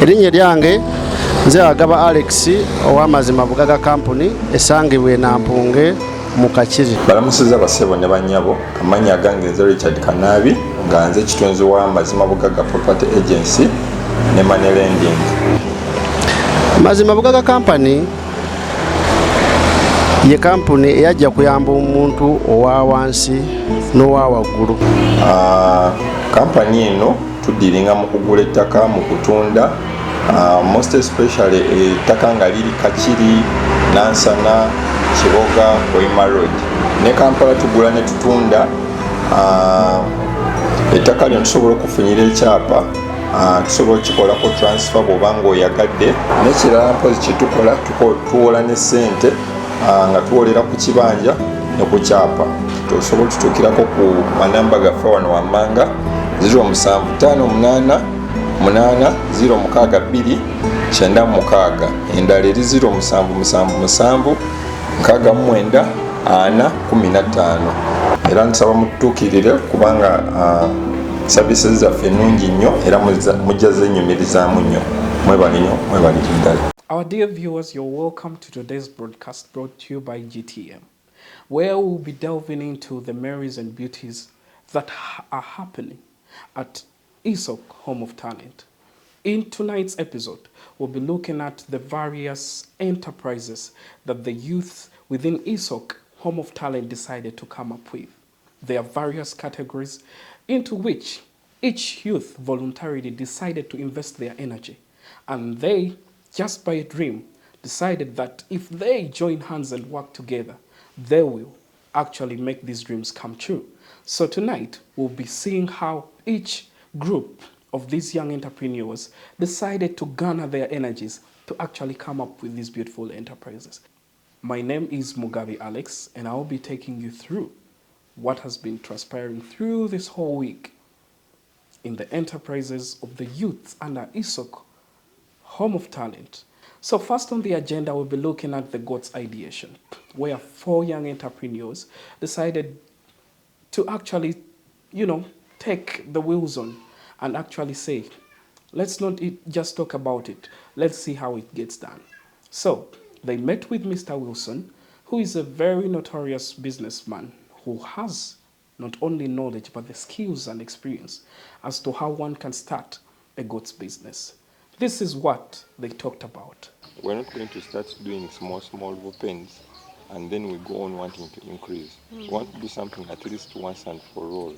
Erinnya lyange nze agaba Alex ow'amazima bugaga company esangibwa e Nampunge mu Kakiri. Balamusiza basebo ne bannyabo, amannya gange nze Richard Kanabi nga nze kitonzi w'amazima bugaga property agency ne money lending. Mazima bugaga company ye kampuni eyajja kuyamba omuntu owa wansi n'owa waggulu. Kampani eno tudiringa mu kugula ettaka, mu kutunda, most especially ettaka nga liri Kakiri, Nansana, Kiboga, Koima Road. Ne Kampala tugula ne tutunda ettaka lino tusobola okufunyira ekyapa, tusobola okukikolako transfer bw'oba ng'oyagadde. N'ekirala mpozi kyetukola tuwola ne ssente nga tuwolera ku kibanja ne ku kyapa. Tusobola tutuukirako ku manamba gaffe wano wammanga 0758 062 96, endala eri 0777 69 415. Era nsaba mututuukirire kubanga services zaffe nnungi nnyo era mujja zenyumirizaamu nnyo. Mwebale nnyo, mwebalire ddala. Our dear viewers, you're welcome to today's broadcast brought to you by GTM, where we'll be delving into the merits and beauties that are happening at Isoko, Home of Talent. In tonight's episode, we'll be looking at the various enterprises that the youth within Isoko, Home of Talent, decided to come up with. There are various categories into which each youth voluntarily decided to invest their energy, and they, just by a dream, decided that if they join hands and work together, they will actually make these dreams come true. So tonight, we'll be seeing how each group of these young entrepreneurs decided to garner their energies to actually come up with these beautiful enterprises. My name is Mugabe Alex, and I'll be taking you through what has been transpiring through this whole week in the enterprises of the youth under Isoko, Home of Talent. So first on the agenda, we'll be looking at the GOATS ideation, where 4 young entrepreneurs decided to actually, take the wheels on and actually say, let's not just talk about it, let's see how it gets done. So they met with Mr. Wilson, who is a very notorious businessman who has not only knowledge, but the skills and experience as to how one can start a GOATS business. This is what they talked about. We're not going to start doing small opens and then we go on wanting to increase. We want to do something at least once and for all.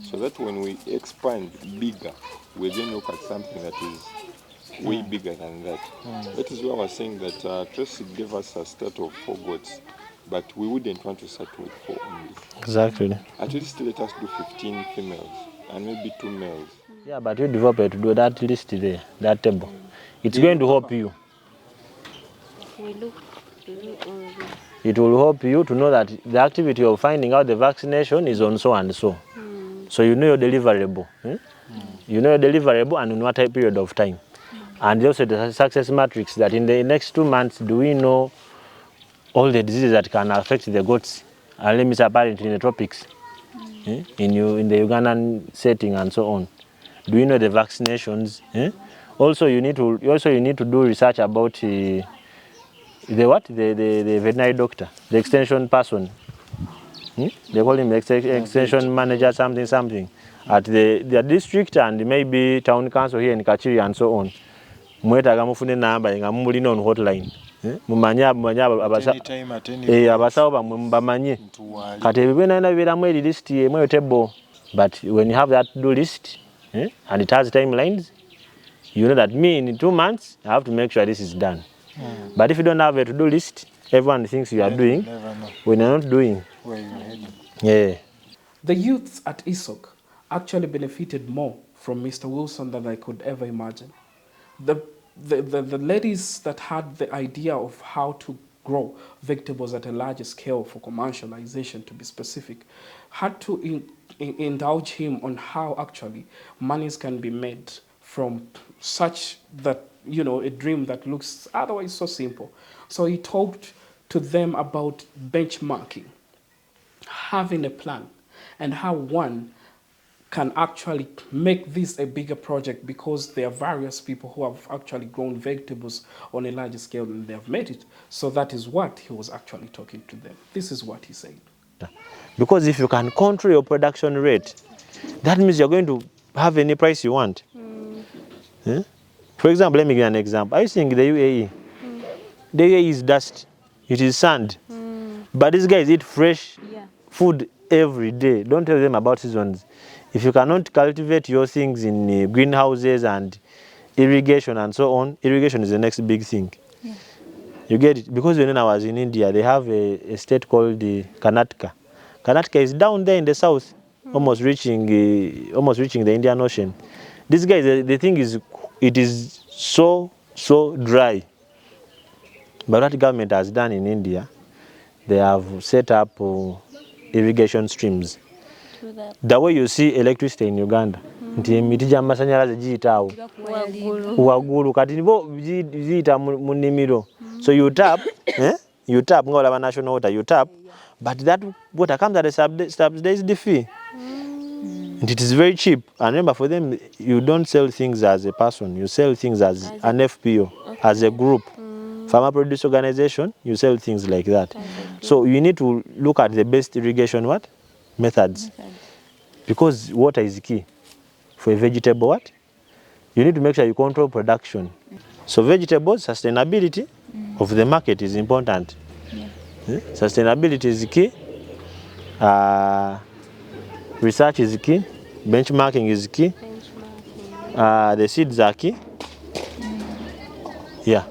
So that when we expand bigger, we then look at something that is way bigger than that. That is why I was saying that Tracy gave us a start of 4 goats, but we wouldn't want to start with 4 only. Exactly. At least let us do 15 females and maybe 2 males. Yeah, but you develop to do that list there, that table. It's going to help you. We look to do all this. It will help you to know that the activity of finding out the vaccination is on so and so. So you know your deliverable. You know your deliverable and in what period of time. And also the success matrix that in the next 2 months, do we know all the diseases that can affect the goats? Limits apparently in the tropics, in the Ugandan setting and so on. Do you know the vaccinations? Also, you need to do research about the veterinary doctor, the extension person. They call him extension manager, something at the district and maybe town council here in Kachiri and so on. Mwetaga mufune namba nga mumulina on hotline. Mumanya abasawo bamwe bamanye. Kati ebibina biramu eri list emwe table. But when you have that to-do list, and it has timelines, you know that in 2 months, I have to make sure this is done. But if you don't have a to-do list, everyone thinks you are doing, when you're not doing. Where you're heading. Yeah. The youths at Isoko actually benefited more from Mr. Wilson than I could ever imagine. The ladies that had the idea of how to grow vegetables at a larger scale for commercialization, to be specific, had to indulge him on how actually monies can be made from such that, a dream that looks otherwise so simple. So he talked to them about benchmarking, having a plan, and how one can actually make this a bigger project, because there are various people who have actually grown vegetables on a larger scale and they have made it. So that is what he was actually talking to them. This is what he said. Because if you can control your production rate, that means you're going to have any price you want. Eh? For example, let me give you an example. Are you seeing the UAE? The UAE is dust. It is sand. But these guys eat fresh food every day. Don't tell them about seasons. If you cannot cultivate your things in greenhouses and irrigation and so on, irrigation is the next big thing. You get it? Because when I was in India, they have a state called Karnataka. Karnataka is down there in the south, almost reaching the Indian Ocean. These guys, the thing is, it is so dry. But what government has done in India, they have set up irrigation streams. The way you see electricity in Uganda, nti emiti gya masanyalaze giyitaawo waggulu kati nibo giyita mu nnimiro. So you tap nga olaba national water, you tap, but that water comes at a subsidized fee. And it is very cheap. And remember, for them, you don't sell things as a person, you sell things as an FPO, as a group. Farmer Produce Organization, you sell things like that. So you need to look at the best irrigation methods. Because water is key. For a vegetable you need to make sure you control production. So vegetables, sustainability of the market is important. Sustainability is key. Research is key. Benchmarking is key. The seeds are key. Yeah.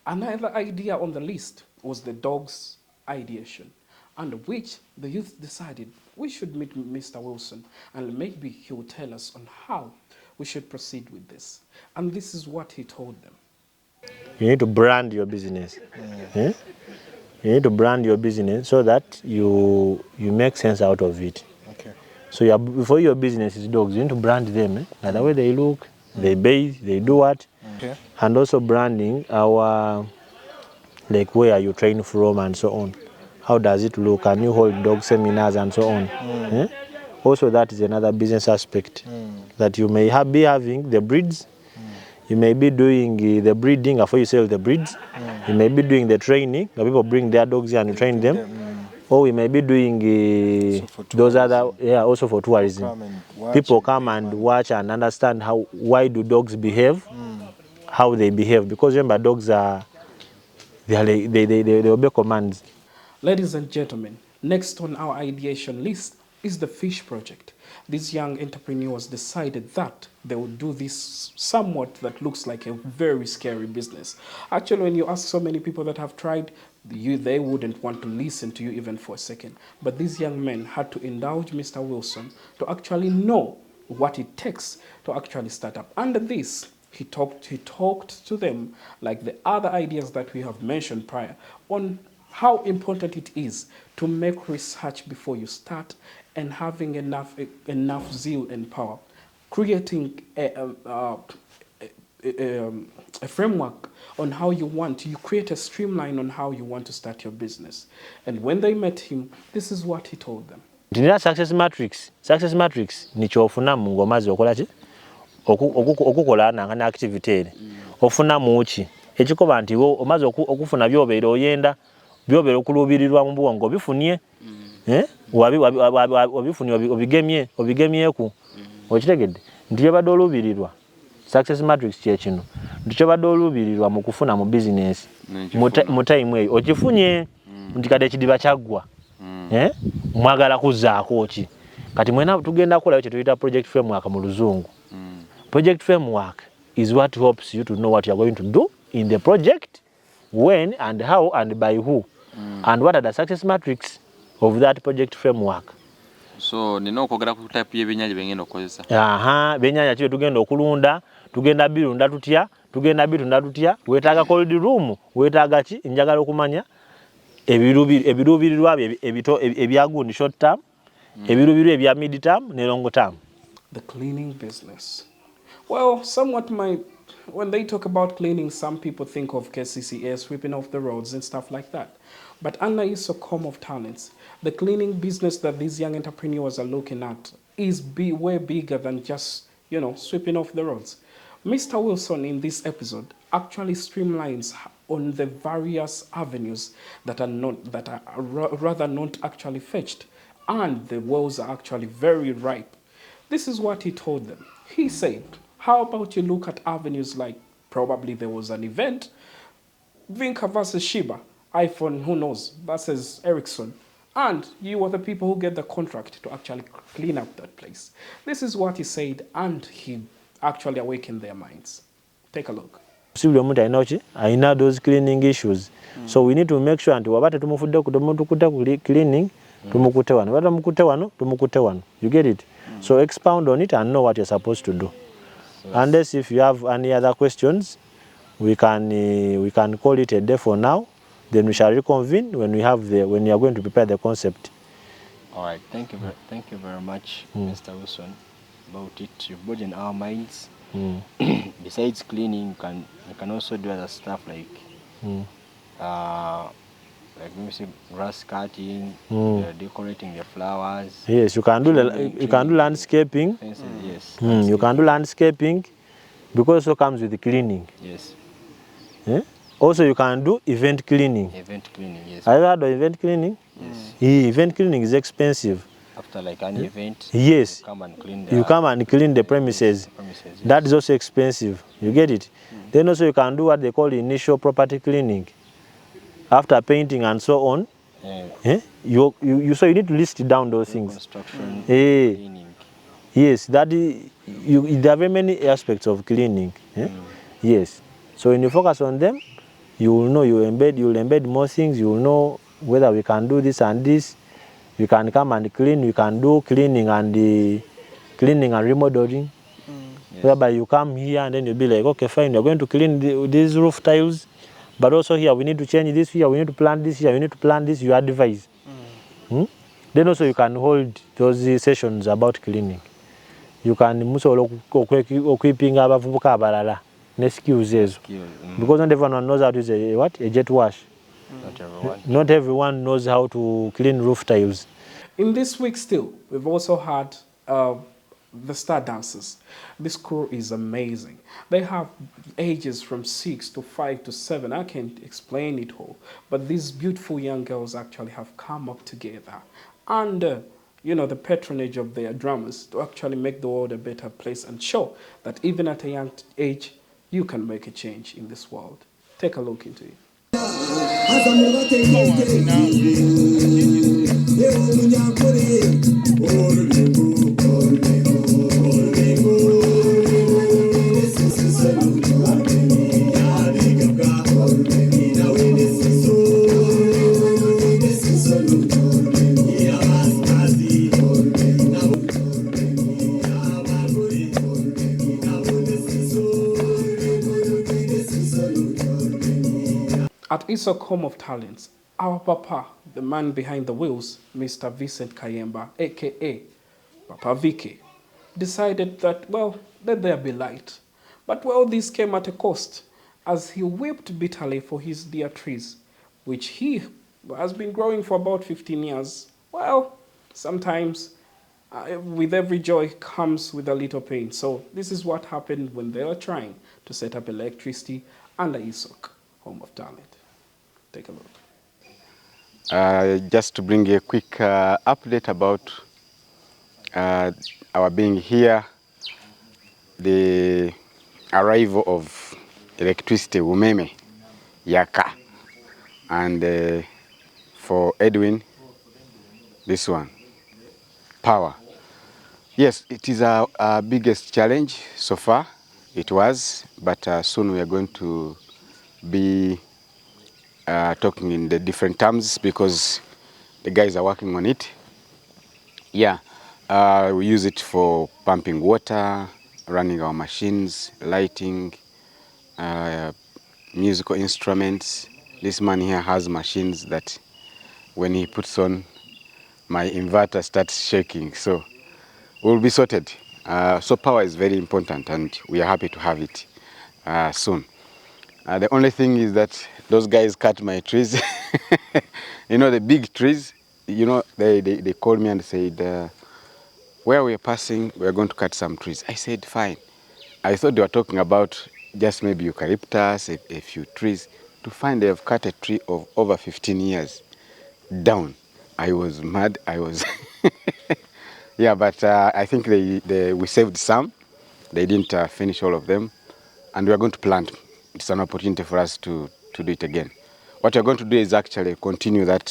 Another idea on the list was the dog's ideation, under which the youth decided we should meet Mr. Wilson and maybe he will tell us on how we should proceed with this. And this is what he told them. You need to brand your business. You need to brand your business so that you make sense out of it. Okay. So before your business is dogs, you need to brand them. Like the way they look, they bathe, they do what. Okay. And also branding like where you train from and so on. How does it look? Can you hold dog seminars and so on? Also, that is another business aspect that you may be having the breeds. You may be doing the breeding before you sell the breeds. You may be doing the training. The people bring their dogs here and you train them. Or we may be doing those other, also for tourism. People come and watch and understand why do dogs behave, how they behave. Because remember, dogs they obey commands. Ladies and gentlemen, next on our ideation list is the fish project. These young entrepreneurs decided that they would do this somewhat that looks like a very scary business. Actually, when you ask so many people that have tried, they wouldn't want to listen to you even for a second. But these young men had to indulge Mr. Wilson to actually know what it takes to actually start up. Under this, he talked to them like the other ideas that we have mentioned prior on how important it is to make research before you start and having enough zeal and power, creating a framework on how you create a streamline on how you want to start your business. And when they met him, this is what he told them. Ndina success matrix ni kyofuna mu ngomazi okola ki okukola nanga activity ere ofuna muki ekikoba nti wo omaze okufuna byobeera oyenda byobeera okulubirirwa mu bwongo bifunye wabifunye obigemyeku okitegedde nti yabadde olubirirwa success matrix kye kino nti kyabadde olubirirwa mu kufuna mu business mu time eyo okifunye nti kade ekidiba kyaggwa mwagala kuzaako ki kati mwena tugenda kukolayo kye tuyita project framework mu luzungu. Project framework is what helps you to know what you are going to do in the project, when and how and by who, and what are the success matrix of that project framework. So nina okwogera ku type y'ebyennyanja byengenda okukozesa. Byennyanja kibye tugenda okulunda, tugenda birunda tutya, tugenda bitunda tutya, weetaaga cold room, weetaaga ki, njagala okumanya ebiruubirirwa ebya gundi short term, ebiruubirirwa ebya mid term ne long term. The cleaning business. Well, somewhat when they talk about cleaning, some people think of KCCA, sweeping off the roads and stuff like that. But under Isoko of talents, the cleaning business that these young entrepreneurs are looking at is way bigger than just, sweeping off the roads. Mr. Wilson in this episode actually streamlines on the various avenues that are rather not actually fetched, and the wells are actually very ripe. This is what he told them. He said, how about you look at avenues like probably there was an event, Vinca versus Shiba, iPhone, who knows, versus Ericsson. And you are the people who get the contract to actually clean up that place. This is what he said, and he actually awakened their minds. Take a look. I know those cleaning issues. So we need to make sure and wabate tumufudde ku cleaning tumukute wano. Wabate tumukute wano. You get it? So expound on it and know what you're supposed to do. Unless if you have any other questions, we can call it a day for now. Then we shall reconvene when we are going to prepare the concept. All right, thank you very much, Mr. Wilson, about it. You've broadened our minds. Besides cleaning, you can also do other stuff like maybe say grass cutting, decorating the flowers. Yes, you can do landscaping. Fences, yes. You can do landscaping because it also comes with the cleaning. Yes. Yeah? Also, you can do event cleaning. Event cleaning, yes. Have you heard of event cleaning? Yes. Event cleaning is expensive. After like an event, yes, you come and clean the premises. Yes. That is also expensive. You get it? Then also you can do what they call initial property cleaning. After painting and so on, so you need to list down those things. Construction, cleaning. Yes, there are very many aspects of cleaning. Yes. So when you focus on them, you will know, you'll embed more things, you will know whether we can do this and this. You can come and clean, we can do cleaning and remodeling. Yes. Whereby you come here and then you'll be like, okay, fine, you're going to clean these roof tiles, but also here we need to change this, here we need to plant this, here we need to plant this, you advise. Then also you can hold those sessions about cleaning. You can also equipping abavubuka abalala ne skills ezo. Because not everyone knows how to use a jet wash. Not everyone knows how to clean roof tiles. In this week still, we've also had the Star Dancers. This crew is amazing. They have ages from 6 to 5 to 7. I can't explain it all. But these beautiful young girls actually have come up together under, the patronage of their drummers to actually make the world a better place and show that even at a young age, you can make a change in this world. Take a look into it. At Isoko Home of Talents, our papa, the man behind the wheels, Mr. Vincent Kayemba, aka Papa Vicky, decided that, let there be light. But this came at a cost, as he wept bitterly for his dear trees, which he has been growing for about 15 years. Sometimes with every joy comes with a little pain. So this is what happened when they were trying to set up electricity under Isoko Home of Talent. Take a look. Just to bring a quick update about our being here, the arrival of electricity, umeme, yaka, and for Edwin, this one, power. Yes, it is our biggest challenge so far. It was, but soon we are going to be talking in the different terms because the guys are working on it. Yeah, we use it for pumping water, running our machines, lighting, musical instruments. This man here has machines that when he puts on, my inverter starts shaking. So we'll be sorted. So power is very important and we are happy to have it soon. The only thing is that those guys cut my trees. The big trees, they called me and said, where we're passing, we're going to cut some trees. I said, fine. I thought they were talking about just maybe eucalyptus, a few trees. To find they have cut a tree of over 15 years down. I was mad. I was... Yeah, but I think we saved some. They didn't finish all of them. And we are going to plant. It's an opportunity for us to do it again. What we're going to do is actually continue that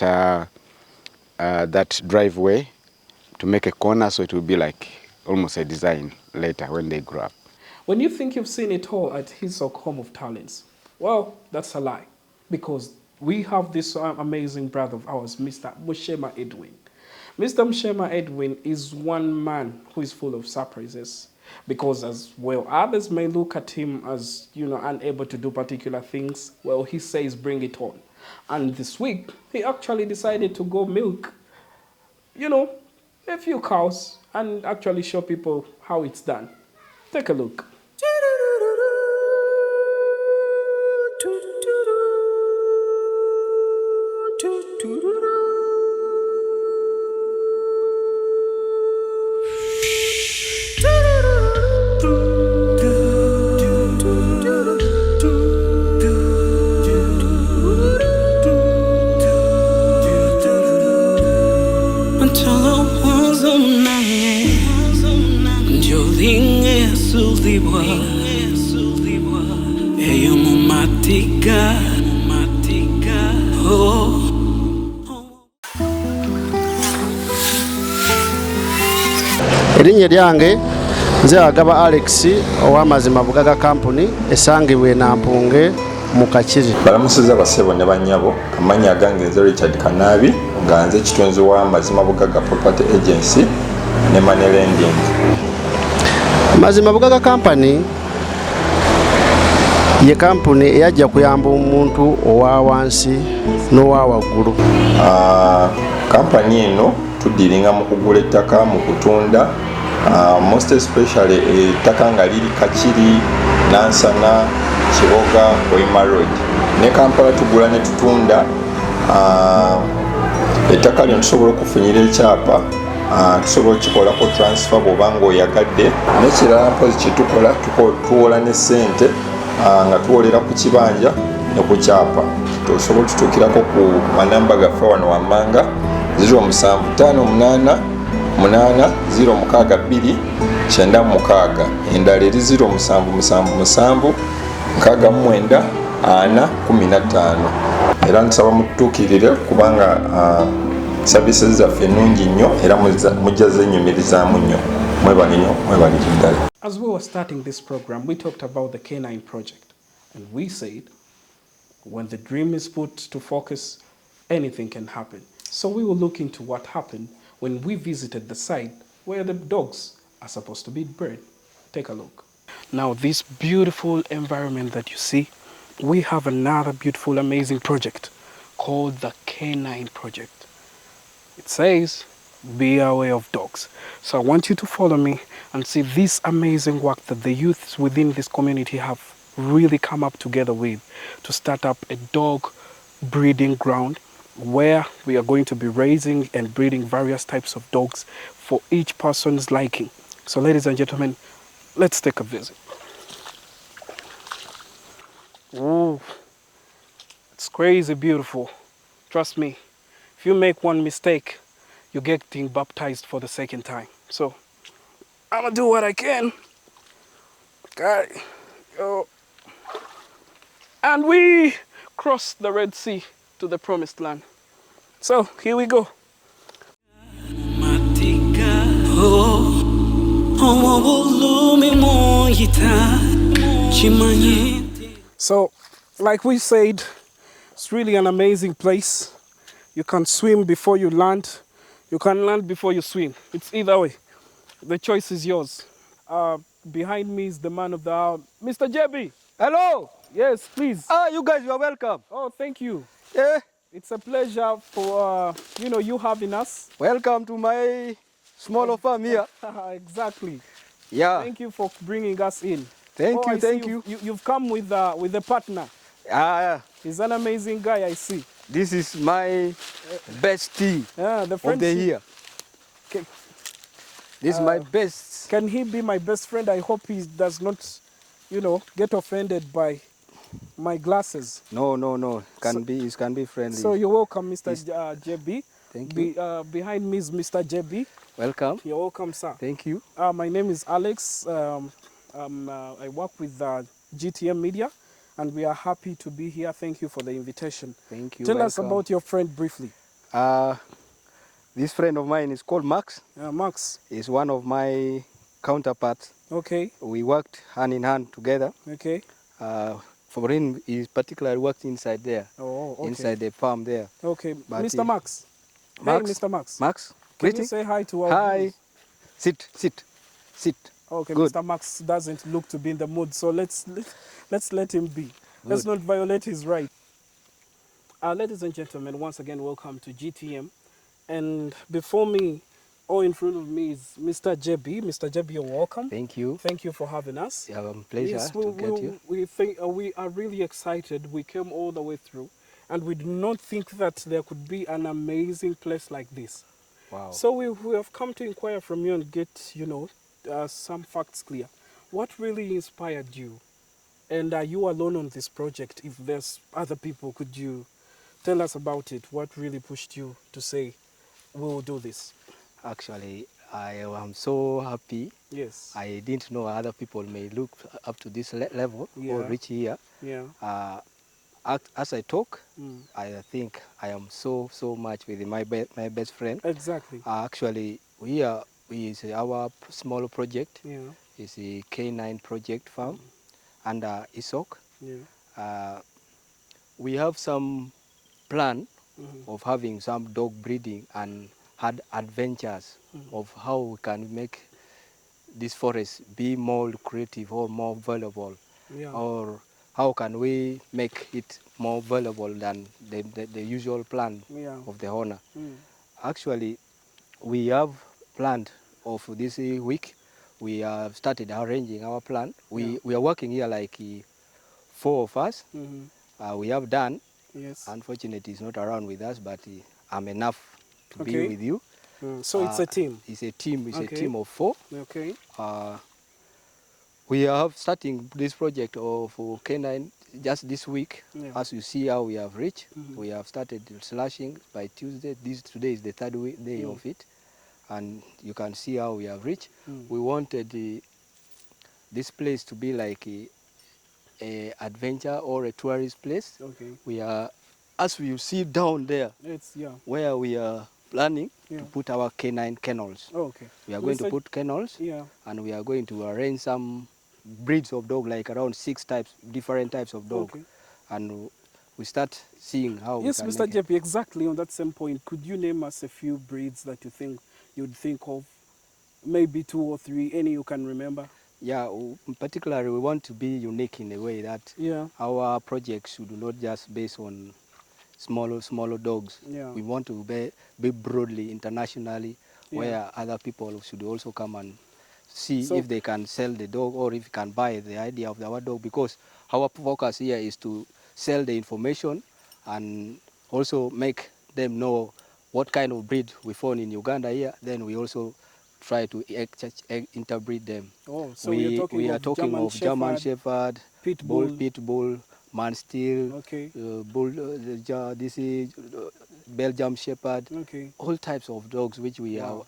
that driveway to make a corner, so it will be like almost a design later when they grow up. When you think you've seen it all at Isoko Home of Talents, well, that's a lie. Because we have this amazing brother of ours, Mr. Mushema Edwin. Mr. Mushema Edwin is one man who is full of surprises. Because as well, others may look at him as, unable to do particular things. Well, he says, bring it on. And this week, he actually decided to go milk, a few cows and actually show people how it's done. Take a look. Erinnya lyange nze agaba Alex ow'amazima Bugaga Company esangibwa Nampunge mu Kakiri. Balamusiza basebo ne bannyabo, amannya agange nze Richard Kanabi nga nze kitunzi w'amazima Bugaga Property Agency ne Money Lending. Mazima Bugaga Company ye kampuni eyajja kuyamba omuntu owa wansi n'owa waggulu. Kampani eno tudiringa mu kugula ettaka, mu kutunda, most especially ettaka nga liri Kakiri, Nansana, Kiboga, Koima Road. Ne Kampala tugula ne tutunda ettaka lino tusobola okufunyira ekyapa, tusobola okukikolako transfer bw'oba ng'oyagadde. N'ekirala mpozi kyetukola tuwola ne ssente nga tuwolera ku kibanja ne ku kyapa. Tusobola tutuukirako ku manamba gaffe wano wammanga 0758 062 96, endala eri 0777 69 415. Era nsaba mututuukirire kubanga services zaffe nnungi nnyo era mujja zenyumirizaamu nnyo. Mwebale nnyo, mwebale ddala. As we were starting this program, we talked about the K9 project. And we said, when the dream is put to focus, anything can happen. So we will look into what happened when we visited the site where the dogs are supposed to be bred. Take a look. Now, this beautiful environment that you see, we have another beautiful, amazing project called the K9 project. It says, be aware of dogs. So I want you to follow me and see this amazing work that the youths within this community have really come up together with to start up a dog breeding ground where we are going to be raising and breeding various types of dogs for each person's liking. So ladies and gentlemen, let's take a visit. Ooh, it's crazy beautiful. Trust me, if you make one mistake, you're getting baptized for the second time. So I'm gonna do what I can. Okay. Go. And we cross the Red Sea to the promised land. So here we go. So, like we said, it's really an amazing place. You can swim before you land. You can land before you swim. It's either way. The choice is yours. Behind me is the man of the hour, Mr. JB. Hello. Yes, please. You guys, you are welcome. Oh, thank you. Yeah. It's a pleasure for you having us. Welcome to my small farm here. Exactly. Yeah. Thank you for bringing us in. Thank you. You've come with a partner. He's an amazing guy, I see. This is my bestie the of the year. Okay. This is my best. Can he be my best friend? I hope he does not, get offended by my glasses. No. It can be friendly. So you're welcome, Mr. JB. Thank you. Behind me is Mr. JB. Welcome. You're welcome, sir. Thank you. My name is Alex. I work with GTM Media, and we are happy to be here. Thank you for the invitation. Thank you. Tell us Welcome. about your friend briefly. This friend of mine is called Max. Max. He's one of my counterparts. Okay. We worked hand in hand together. Okay. For him, he particularly worked inside there. Oh, okay. Inside the farm there. Okay. But Mr. Max. Max. Hey, Mr. Max. Max. Can Greeting. you say hi to our Hi. viewers? Sit. Okay, Good. Mr. Max doesn't look to be in the mood, so let's let him be. Let's not violate his right. Ladies and gentlemen, once again, welcome to GTM. And before me, or in front of me, is Mr. JB. Mr. JB, you're welcome. Thank you. Thank you for having us. Yeah, pleasure Yes, to get you. we are really excited. We came all the way through, and we did not think that there could be an amazing place like this. Wow. So we have come to inquire from you and get, some facts clear. What really inspired you? And are you alone on this project? If there's other people, could you tell us about it? What really pushed you to say, we'll do this? Actually, I am so happy. Yes. I didn't know other people may look up to this level or Yeah. reach here. Yeah. As I talk, I think I am so much with my best friend. Exactly. Actually, is our small project. Yeah. It's a K9 project farm under Isoko. Yeah. We have some plan of having some dog breeding and had adventures of how we can make this forest be more creative or more valuable, Yeah. or how can we make it more valuable than the usual plan of the owner. Actually, we have planned of this week. We have started arranging our plan. We are working here like 4 of us. We have done. Yes. Unfortunately, he's not around with us, but I'm enough to be Okay. with you. So it's a team. It's a team. It's a Okay. team of 4. Okay. We have starting this project of K9 just this week. Yeah. As you see how we have reached, we have started slashing by Tuesday. Today is the 3rd day of it, and you can see how we have reached. We wanted this place to be like a adventure or a tourist place. Okay. We are, as you see down there, where we are planning to put our K9 kennels. Okay. We are going to put kennels, and we are going to arrange some breeds of dog, like around 6 different types of dog. Okay. And we start seeing how Yes, we can Mr. make it. JP, exactly on that same point, could you name us a few breeds that you'd think of? Maybe 2 or 3, any you can remember? Yeah, particularly we want to be unique in a way that our project should not just based on smaller dogs. Yeah. We want to be broadly internationally, where other people should also come and see if they can sell the dog or if you can buy the idea of our dog, because our focus here is to sell the information and also make them know what kind of breed we found in Uganda here. Then we also try to interbreed them. Oh, so we are talking German of German Shepherd, Pit Bull, Manstil, okay. Bull, this is Belgium Shepherd, okay. all types of dogs which we are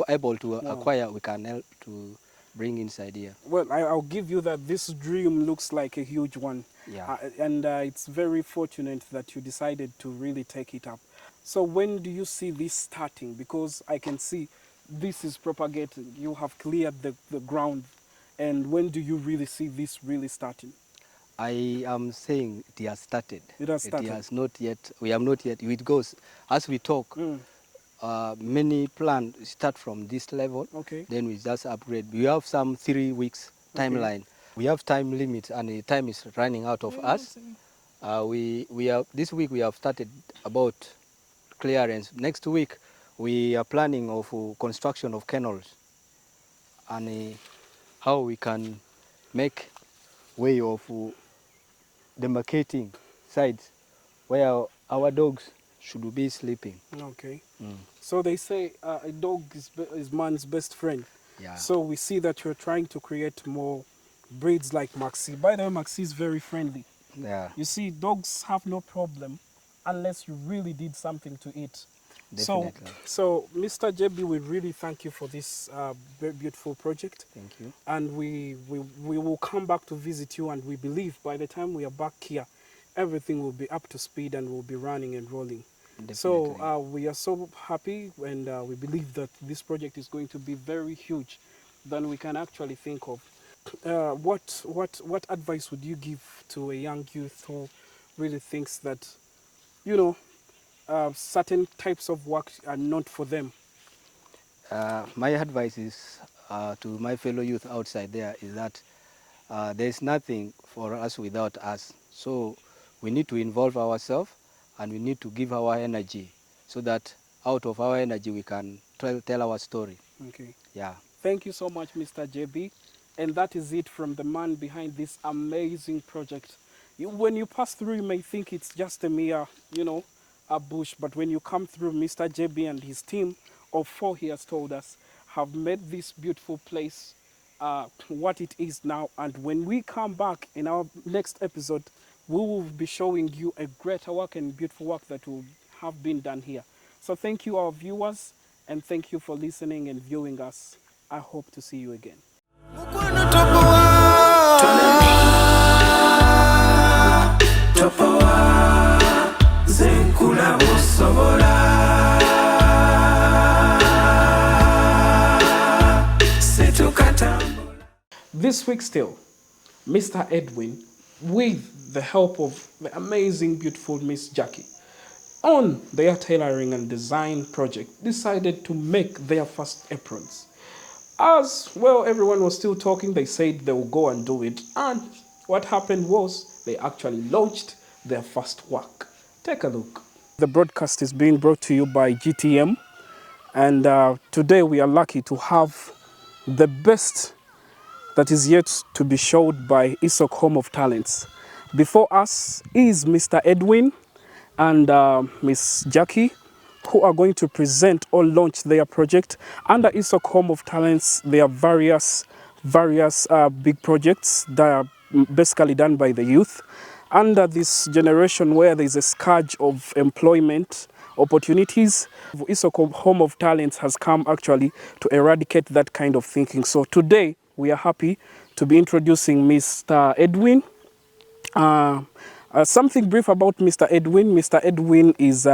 able to acquire, we can help to bring inside here. Well, I'll give you that this dream looks like a huge one. Yeah. And it's very fortunate that you decided to really take it up. So when do you see this starting? Because I can see this is propagating. You have cleared the ground. And when do you really see this really starting? I am saying it has started. It has started. It has not yet. We have not yet. It goes as we talk. Many plans start from this level. Okay. Then we just upgrade. We have some 3 weeks timeline. We have time limit, and the time is running out of us. We have this week we have started about clearance. Next week we are planning of construction of kennels and how we can make way of demarcating sides where our dogs should be sleeping. Okay. So they say a dog is man's best friend. Yeah. So we see that you're trying to create more breeds like Maxi. By the way, Maxi is very friendly. Yeah. You see, dogs have no problem unless you really did something to it. Definitely. So Mr. JB, we really thank you for this very beautiful project. Thank you. And we will come back to visit you, and we believe by the time we are back here, everything will be up to speed and will be running and rolling. Definitely. So we are so happy, and we believe that this project is going to be very huge than we can actually think of. What advice would you give to a young youth who really thinks that, you know, certain types of work are not for them? My advice is to my fellow youth outside there is that there is nothing for us without us. So we need to involve ourselves and we need to give our energy so that out of our energy we can tell our story. Okay. Yeah. Thank you so much, Mr. JB. And that is it from the man behind this amazing project. When you pass through, you may think it's just a mere, a bush. But when you come through, Mr. JB and his team of 4, he has told us, have made this beautiful place what it is now. And when we come back in our next episode, we will be showing you a greater work and beautiful work that will have been done here. So thank you, our viewers, and thank you for listening and viewing us. I hope to see you again. This week still, Mr. Edwin, with the help of the amazing, beautiful Miss Jackie, on their tailoring and design project, decided to make their first aprons. As well, everyone was still talking, they said they will go and do it. And what happened was they actually launched their first work. Take a look. The broadcast is being brought to you by GTM. And today we are lucky to have the best that is yet to be showed by Isoko Home of Talents. Before us is Mr. Edwin and Miss Jackie, who are going to present or launch their project. Under Isoko Home of Talents, there are various big projects that are basically done by the youth. Under this generation where there is a scourge of employment opportunities, Isoko Home of Talents has come actually to eradicate that kind of thinking. So today, we are happy to be introducing Mr. Edwin. Something brief about Mr. Edwin. Mr. Edwin is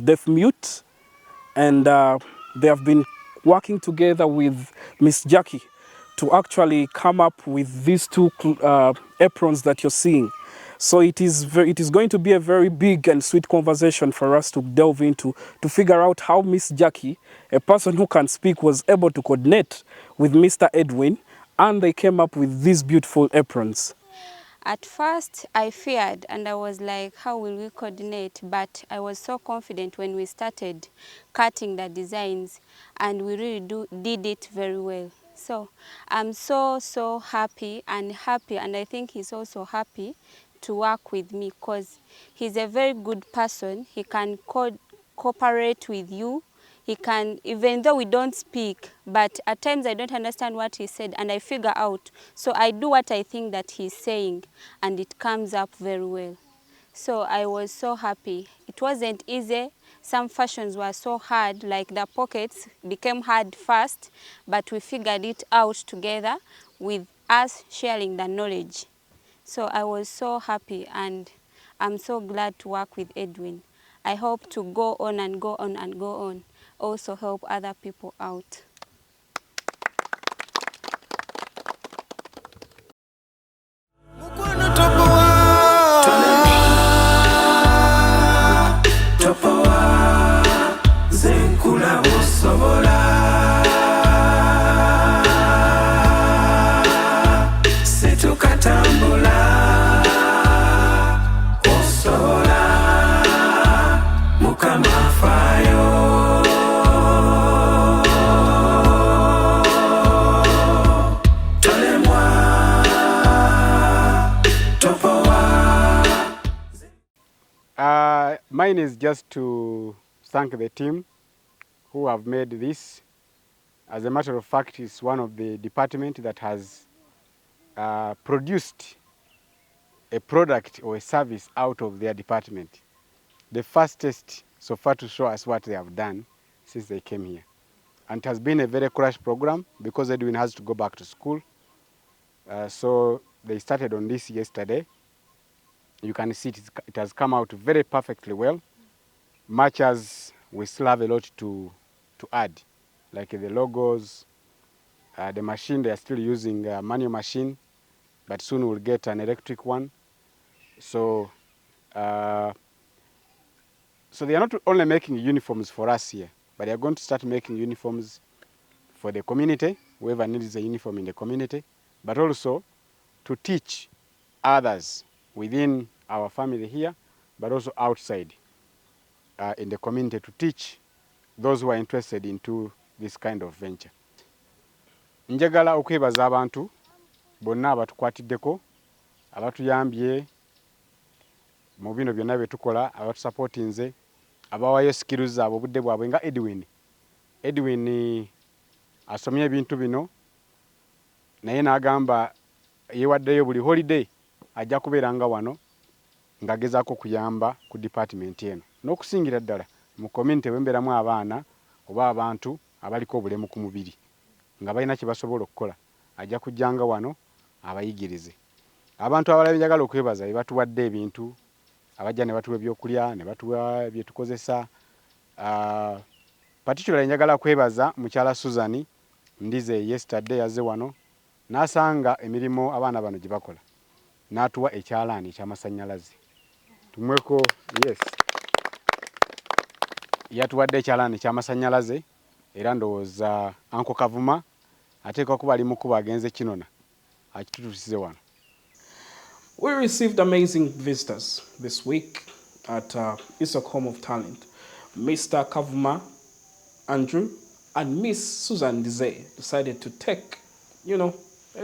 deaf mute, and they have been working together with Miss Jackie to actually come up with these 2 aprons that you're seeing. So it is going to be a very big and sweet conversation for us to delve into, to figure out how Miss Jackie, a person who can speak, was able to coordinate with Mr. Edwin, and they came up with these beautiful aprons. At first, I feared and I was like, how will we coordinate? But I was so confident when we started cutting the designs, and we really did it very well. So I'm so happy, and I think he's also happy to work with me because he's a very good person. He can cooperate with you. He can, even though we don't speak, but at times I don't understand what he said and I figure out. So I do what I think that he's saying and it comes up very well. So I was so happy. It wasn't easy. Some fashions were so hard, like the pockets became hard first, but we figured it out together with us sharing the knowledge. So I was so happy, and I'm so glad to work with Edwin. I hope to go on and go on and go on, also help other people out. Mukama fayo mine is just to thank the team who have made this. As a matter of fact, it's one of the department that has produced a product or a service out of their department. The fastest so far to show us what they have done since they came here. And it has been a very crash program because Edwin has to go back to school. So they started on this yesterday. You can see it has come out very perfectly well, much as we still have a lot to add, like the logos, the machine. They are still using a manual machine, but soon we'll get an electric one. So, so they are not only making uniforms for us here, but they are going to start making uniforms for the community, whoever needs a uniform in the community, but also to teach others within our family here, but also outside in the community, to teach those who are interested into this kind of venture. Njagala okwebaza abantu bonna abatukwatiddeko, abatuyambye mu bino byonna bye tukola, abatusupportinze, abawayo skills zaabwe obudde bwabwe nga Edwin. Edwin asomye ebintu bino naye n'agamba yeewaddeyo buli holiday ajja kubeeranga wano ng'agezaako kuyamba ku department eno, n'okusingira ddala mu community bwembeeramu abaana oba abantu abaliko obulemu ku mubiri nga balina kye basobola okukola, ajja kujjanga wano abayigirize. Abantu abalala njagala okwebaza be batuwadde ebintu, abajja ne batuwa ebyokulya, ne batuwa bye tukozesa. Particularly njagala kwebaza mukyala Susan Ndize, yesterday yazze wano n'asanga emirimu abaana bano gye bakola, n'atuwa ekyalaani eky'amasannyalaze. Tumweko, yes. Yatuwadde ekyalaani eky'amasannyalaze era ndowooza Uncle Kavuma ateekwa kuba ali mu kuba agenze kinona akitutuusize wano. We received amazing visitors this week at Isoko Home of Talent. Mr. Kavuma Andrew and Miss Susan Dize decided to take, a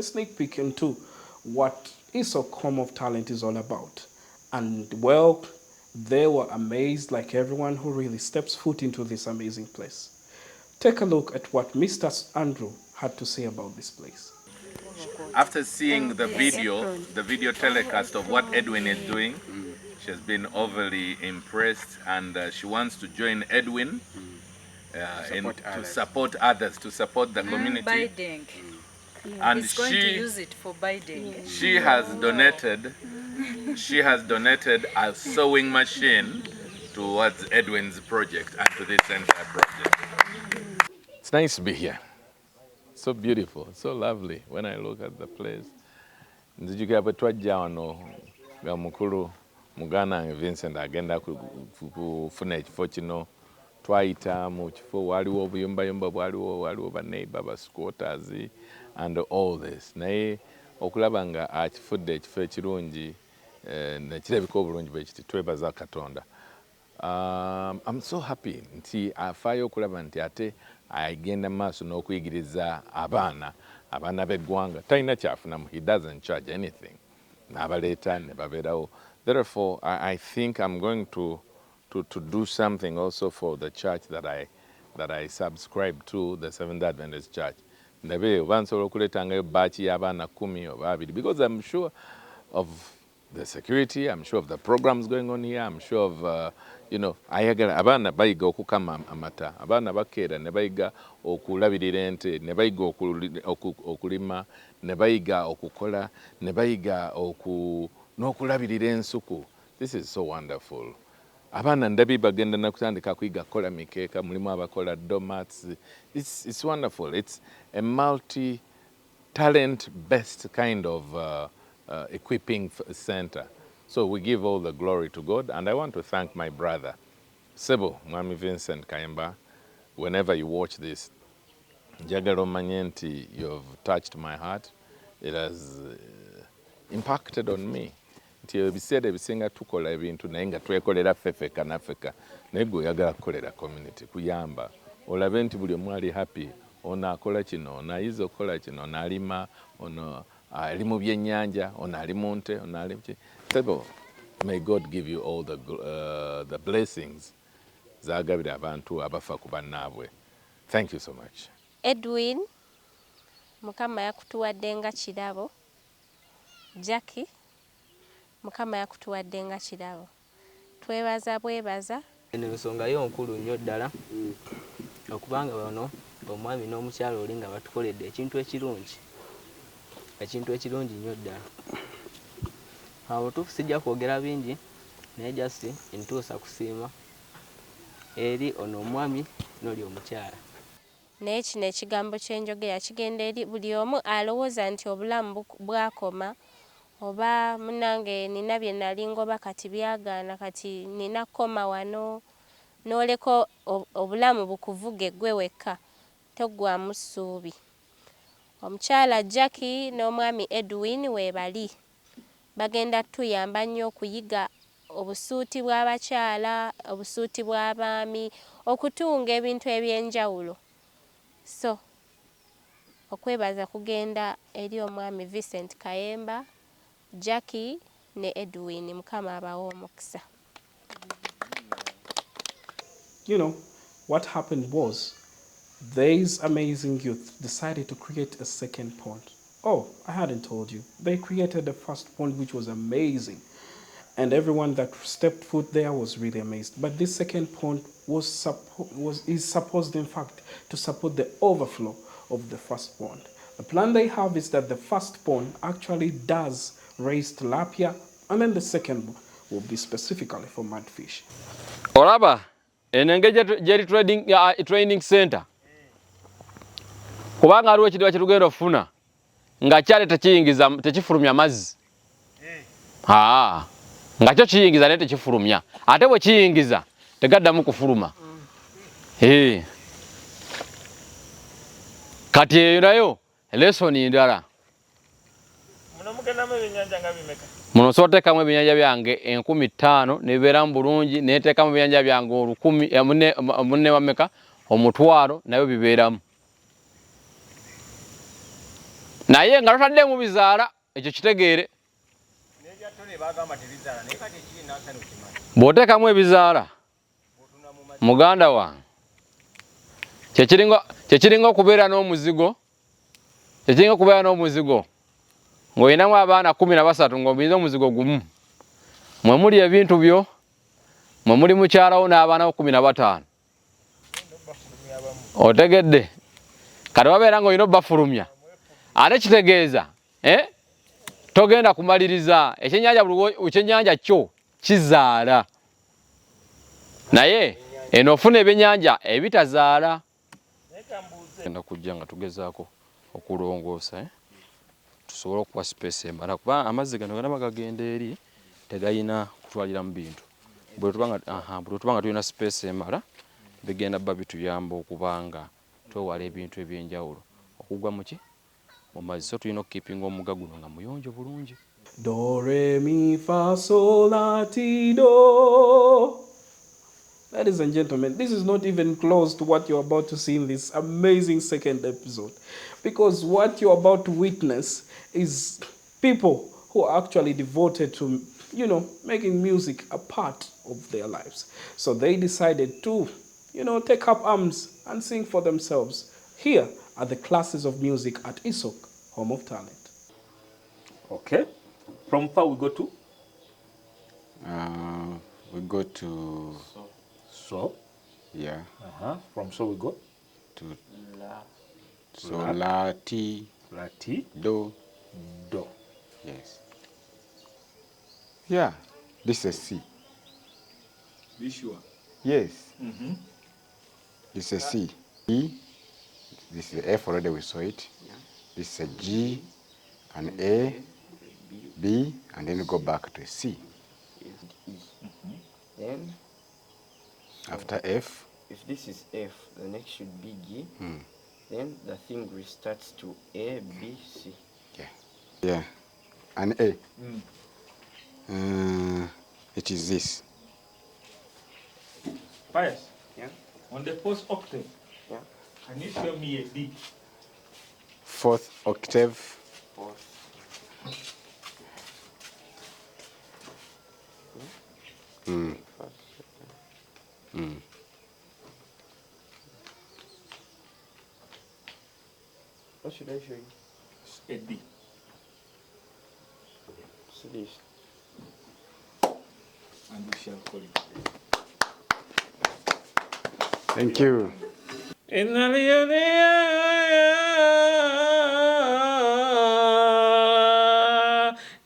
sneak peek into what Isoko Home of Talent is all about. And well, they were amazed like everyone who really steps foot into this amazing place. Take a look at what Mr. Andrew had to say about this place. After seeing the video telecast of what Edwin is doing, she has been overly impressed, and she wants to join Edwin to support others, to support the community. Biding. And it's going to use it for biding. She has donated a sewing machine towards Edwin's project and to this entire project. It's nice to be here. So beautiful, so lovely when I look at the place. Nzijukira bwe twajja wano nga mukulu muganda wange Vincent agenda kufuna ekifo kino, twayita mu kifo waliwo obuyumbayumba waliwo baneighbor ba squatters and all this. Naye okulaba nga akifudde ekifo ekirungi nekirabika obulungi bwe kiti, twebaza Katonda. I'm so happy nti afaayo okulaba nti ate agenda maaso n'okuyigiriza abaana b'eggwanga. Talina kyafunamu, he doesn't charge anything. N'abaleeta ne babeerawo. Therefore, I think I'm going to do something also for the church that I subscribe to, the Seventh Adventist Church. Ndabe oba nsobola okuleetangayo baachi y'abaana 10 oba 2, because I'm sure of the security, I'm sure of the programs going on here, I'm sure of, ayagala abaana bayiga okukama amata, abaana bakeera ne bayiga okulabirira ente, ne bayiga okulima, ne bayiga okukola, ne bayiga n'okulabirira ensuku. This is so wonderful. Abaana ndabi bagenda na kutandika kuyiga kola mikeeka, mulimu abakola donuts. It's wonderful. It's a multi-talent-based kind of equipping center. So we give all the glory to God, and I want to thank my brother, Sebo Mwami Vincent Kayemba. Whenever you watch this, njagala omanye nti you've touched my heart. It has impacted on me. Nti ebiseera ebisinga tukola ebintu naye nga twekolera ffeka naffeka, naye gwe oyagala kukolera community, kuyamba, olabe nti buli omu ali happy, ono akola kino, ono ayiza okukola kino, ono alima, ono ali mu byennyanja, ono ali mu nte, ono ali ki. Sebo, May God give you all the blessings zagabira abantu abafa ku bannaabwe. Thank you so much. Edwin, Mukama yakutuwadde nga kirabo. Jackie, Mukama yakutuwadde nga kirabo. Twebaza bwebaza. Eno ensonga yo nkulu nnyo ddala okubanga bano omwami n'omukyala oli nga batukoledde ekintu ekirungi. Ekintu ekirungi nnyo ddala. Awo tuufu sijja kwogera bingi naye just ntuusa kusiima eri ono omwami n'oli omukyala. Naye kino ekigambo kyenjogera kigenda eri buli omu alowooza nti obulamu bwakoma oba munange nina bye nali ngoba kati byagaana kati nina koma wano n'oleka obulamu bukuvuge gwe wekka toggwamu ssuubi. Omukyala Jackie n'omwami Edwin weebali bagenda tuyamba nnyo okuyiga obusuuti bw'abakyala, obusuuti bw'abaami, okutunga ebintu eby'enjawulo. So okwebaza kugenda eri omwami Vincent Kayemba, Jackie ne Edwin. Mukama abawe omukisa. You know, what happened was these amazing youth decided to create a second pond. Oh, I hadn't told you. They created the first pond, which was amazing. And everyone that stepped foot there was really amazed. But this second pond is supposed, in fact, to support the overflow of the first pond. The plan they have is that the first pond actually does raise tilapia, and then the second one will be specifically for mudfish. Olaba enengeri jeri training center kubanga aliwo ekidiba kyetugenda okufuna nga kyale tekiyingiza tekifulumya mazzi nga kyo kiyingiza naye tekifulumya ate bwe kiyingiza tegaddamu kufuluma kati eyo nayo lesoni ndala. Muno soteekamu ebyennyanja byange 15,000 nebibeeramu bulungi neteekamu ebyennyanja byange 10,000 munne wameka omutwalo nayo bibeeramu naye nga totaddemu bizaala ekyo kitegeere bw'oteekamu ebizaala muganda wange kyekiringa okubeera n'omuzigo ng'olinamu abaana 13 ng'obinza omuzigo gumu mwe muli ebintu byo mwe muli mukyalawo n'abaana 15 otegedde kati wabeera ng'olina obbafulumya ate kitegeeza togenda kumaliriza ekyennyanja kyo kizaala naye eno ofuna ebyennyanja ebitazaala genda kujja nga tugezaako okulongoosa tusobole okuwa space emala kuba amazzi gano gana bagagenda eri tegayina kutwalira mu bintu bwe tubanga tulina space emala bigenda bba bituyamba okubanga twewala ebintu ebyenjawulo okugwa muki mu mazzi so tulina okukeepinga omugga guno nga muyonjo bulungi. Do, re, mi, fa, sol, la, ti, do. Ladies and gentlemen, this is not even close to what you're about to see in this amazing second episode. Because what you're about to witness is people who are actually devoted to, making music a part of their lives. So they decided to, take up arms and sing for themselves. Here are the classes of music at Isoko, Home of Talent. Okay. From far we go to? We go to... So? Yeah. From so we go? To... So, la, ti. La, ti. Do. Do. Yes. Yeah. This is C. Be sure? Yes. This is C. E. This is F already, we saw it. Yeah. This is a G, an A, B, and then we go back to a C. Then after F. If this is F, the next should be G. Then the thing restarts to A, B, C. Yeah. Yeah. An A. It is this. Pius? Yeah. On the first octave. Yeah. Can you show me a D? Fourth octave. Fourth. A D. And we shall call it. Thank you.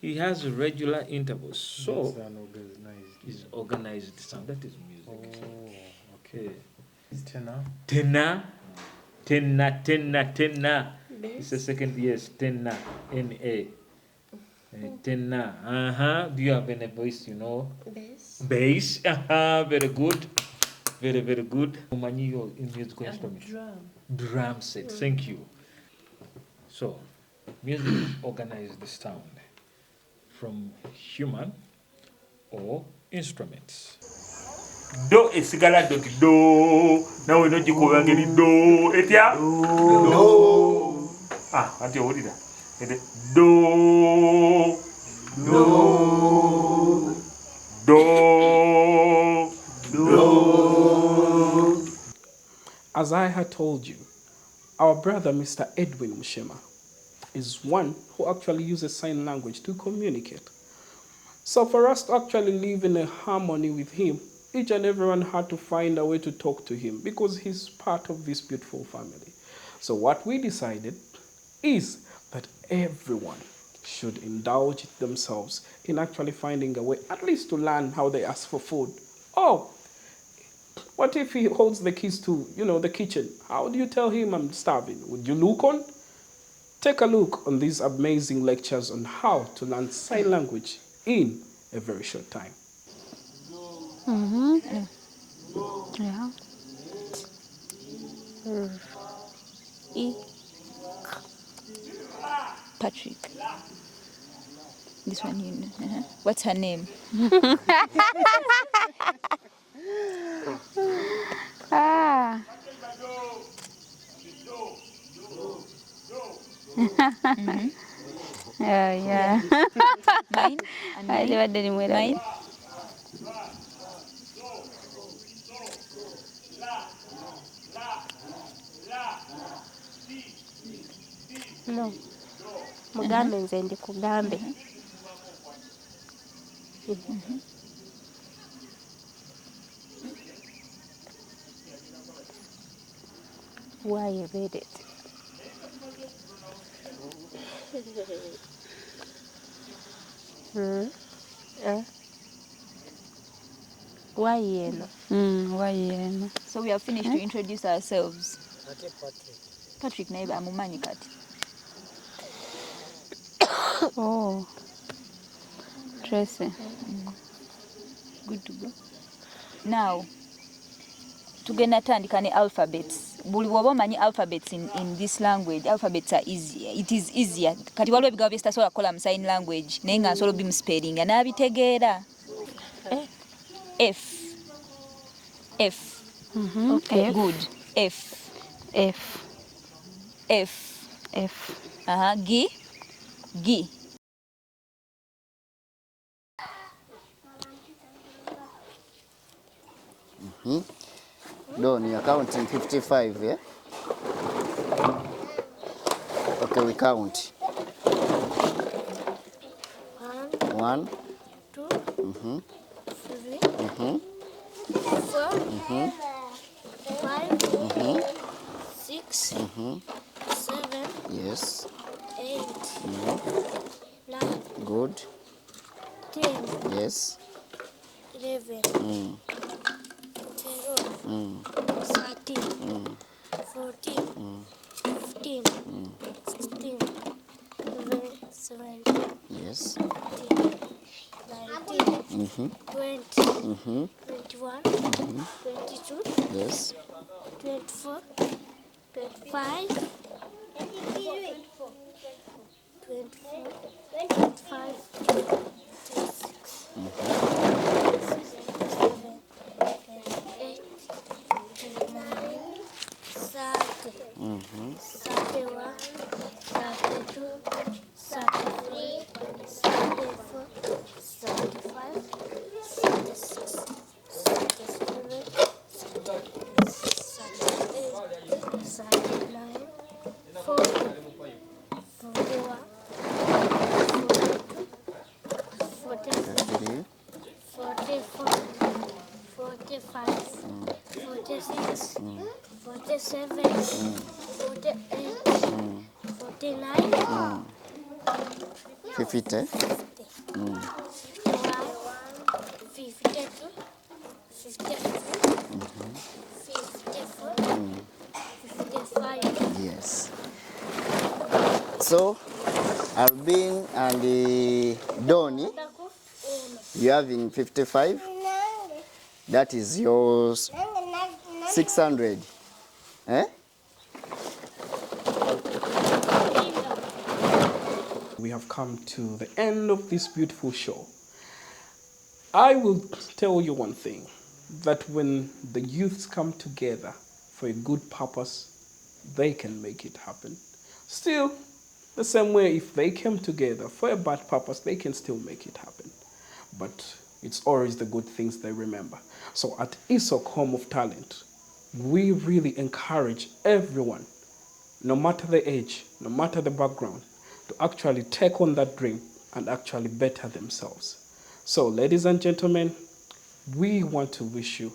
He has regular intervals, so it's organized sound. That is music. Oh, okay. It's tenor. Tenor. It's a second, yes, tenor, N-A. Tenor. Do you have any voice, you know? Bass. Very good. Very, very good. Umanyi your musical instrument. Drum set. Thank you. So, music is organized sound from human or instruments. Do esigala doti do. Now we know jikuwa ngeni do. Etia? Do. Ati what is that? Do. Do. Do. Do. As I had told you, our brother Mr. Edwin Mushema is one who actually uses sign language to communicate. So for us to actually live in a harmony with him, each and everyone had to find a way to talk to him because he's part of this beautiful family. So what we decided is that everyone should indulge themselves in actually finding a way, at least to learn how they ask for food. Oh, what if he holds the keys to, the kitchen? How do you tell him I'm starving? Would you look on? Take a look on these amazing lectures on how to learn sign language in a very short time. Yeah. Patrick. This one, you know. What's her name? Yeah. Mine? And mine? Mine? No. Mugambe nze ndikugambe. Why you read it? Why yellow? Why yellow? So we have finished to introduce ourselves. Patrick naiba amumanyi kati. Oh. Tracy. Good to go. Now, tugenda tandika ne alphabets. Buli woba omanyi alphabets in this language, alphabets are easier. It is easier. Kati waliwo ebigambo bye sitasobola kukola mu sign language naye nga nsobola bimuspellinga n'abitegeera. F. Okay, F. good. F. G. Don, you're counting 55, yeah? Okay, we count. 1, 2, 3, 4, 5, 6, 7, yes, 8, 9, good, 10, yes, 11, 12, 13, 14, 15, 16, 17, yes, 18, 19, 20, 21, 22, yes, 24, 25, 25, 26, 39, 40, 47, 48, 49, 50. 51, 52, 53, 54, 55. Yes. So, Albin and Donny, you have in 55. That is yours. 600. Eh? We have come to the end of this beautiful show. I will tell you one thing, that when the youths come together for a good purpose, they can make it happen. Still, the same way, if they came together for a bad purpose, they can still make it happen. But it's always the good things they remember. So at Isoko Home of Talent, we really encourage everyone, no matter the age, no matter the background, to actually take on that dream and actually better themselves. So ladies and gentlemen, we want to wish you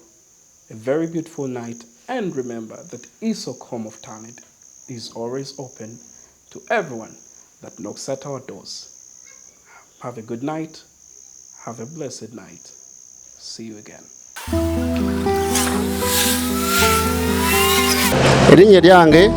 a very beautiful night, and remember that Isoko Home of Talent is always open to everyone that knocks at our doors. Have a good night. Have a blessed night. See you again. Erinnya lyange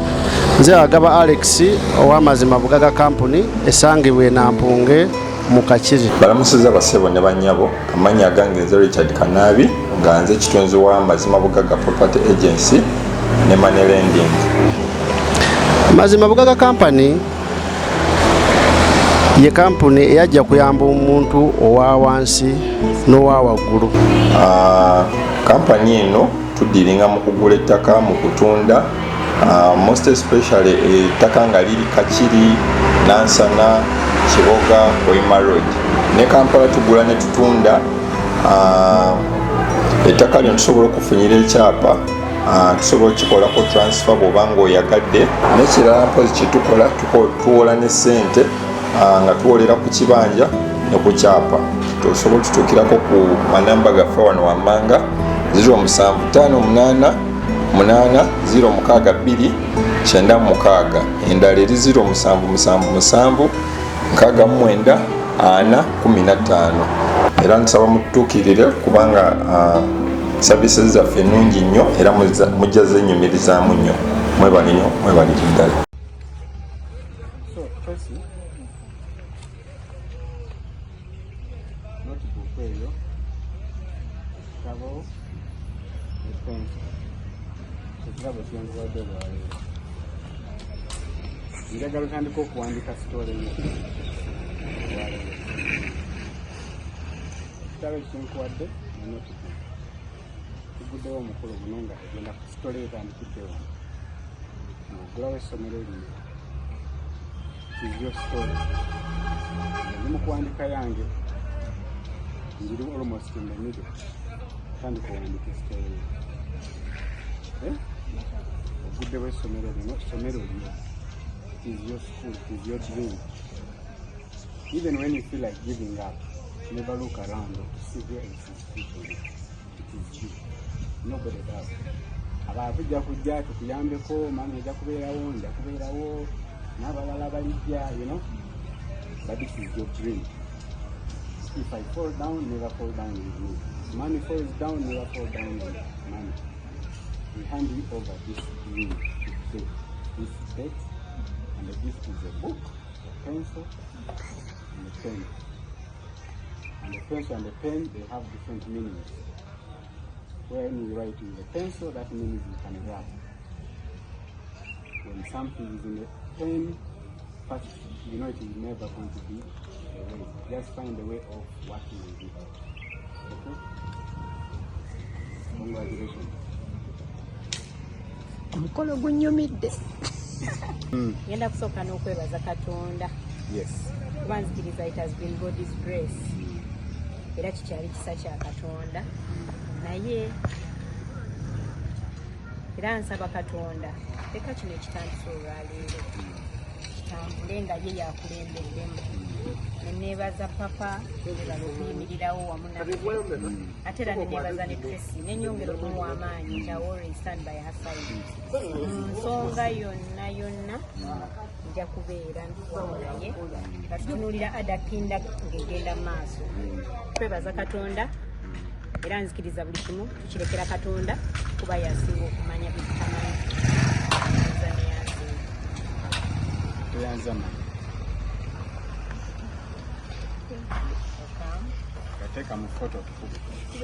nze Agaba Alex ow'amazima Bugaga Company esangibwa Nampunge mu Kakiri. Balamusiza basebo ne bannyabo, amannya agange nze Richard Kanabi nga nze kitunzi w'amazima Bugaga Property Agency ne Money Lending. Mazima Bugaga Company ye kampuni eyajja kuyamba omuntu owa wansi n'owa waggulu. Kampani eno tudiringa mu kugula ettaka, mu kutunda, most especially ettaka nga liri Kakiri, Nansana, Kiboga, Koima Road. Ne Kampala tugula ne tutunda ettaka lino tusobola okufunyira ekyapa, tusobola okukikolako transfer bw'oba ng'oyagadde. N'ekirala mpozi kye tukola tuwola ne ssente nga tuwolera ku kibanja ne ku kyapa. Tusobola tutuukirako ku manamba gaffe wano wammanga 0758 062 96, endala eri 0777 69 415. Era nsaba mututuukirire kubanga services zaffe nnungi nnyo era mujja zenyumirizaamu nnyo. Mwebale nnyo, mwebalire ddala. Njagala otandika okuwandika sitole yo. Kitabo ekyenkuwadde tuguddewo omukolo guno nga egenda ku sitole etandikiddewo ng'oggulawo essomero lino kizyo sitole ndi mu kuwandika yange ngiri almost in the middle tandika owandika esitole yo oguddewo essomero lino is your school, is your dream. Even when you feel like giving up, never look around to see where it is people. It is you. Nobody does. Abavujja kujja tukuyambeko, mama ejja kubeerawo, n'abalala balijja, you know. But this is your dream. If I fall down, never fall down with me. Money falls down, never fall down with money. We hand you over this dream to say, this debt. And the gift is a book, a pencil, and a pen. And the pencil and the pen, they have different meanings. When you write with a pencil, that means you can write. When something is in the pen, first, you know it is never going to be a way. Just find a way of working with it. Okay? Congratulations. Omukolo gunyumidde. Ngenda kusooka n'okwebaza Katonda. Yes. Kuba nzikiriza it has been God's grace. Era kikyali kisa kya Katonda. Naye era nsaba Katonda leka kino ekitandisa olwaleero atambule nga ye yakulembeddemu. Ne neebaza papa ebala okuyimirirawo wamu naffe ate era ne neebaza ne Tracy ne nyongera okumuwa amaanyi nti I always stand by her side. Mu nsonga yonna nja kubeera naye nga tutunuulira adakinda ng'egenda mu maaso. Twebaza Katonda era nzikiriza buli kimu tukirekera Katonda kuba yasinga okumanya bitamanyi. Kateka mu photo.